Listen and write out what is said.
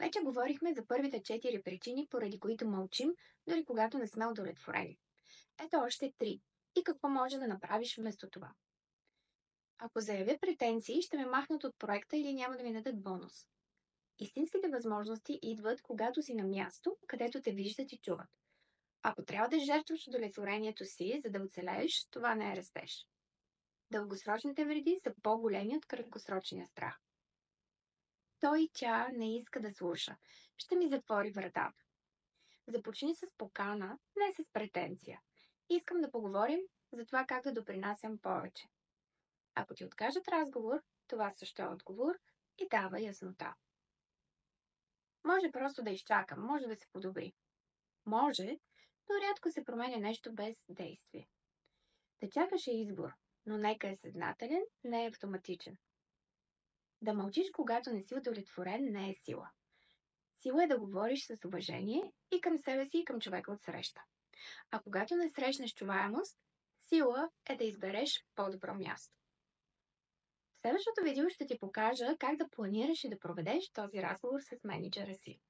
Вече говорихме за първите 4 причини, поради които мълчим, дори когато не сме удовлетворени. Ето още 3. И какво може да направиш вместо това? Ако заявя претенции, ще ме махнат от проекта или няма да ми дадат бонус. Истинските възможности идват, когато си на място, където те виждат и чуват. Ако трябва да жертваш удовлетворението си, за да оцелееш, това не е растеж. Дългосрочните вреди са по-големи от краткосрочния страх. Той тя не иска да слуша. Ще ми затвори вратата. Започни с покана, не с претенция. Искам да поговорим за това как да допринасям повече. Ако ти откажат разговор, това също е отговор и дава яснота. Може просто да изчакам, може да се подобри. Може, но рядко се променя нещо без действие. Да чакаш е избор, но нека е съзнателен, не е автоматичен. Да мълчиш, когато не си удовлетворен, не е сила. Сила е да говориш с уважение и към себе си, и към човека от среща. А когато не срещнеш чуваемост, сила е да избереш по-добро място. В следващото видео ще ти покажа как да планираш и да проведеш този разговор с менеджера си.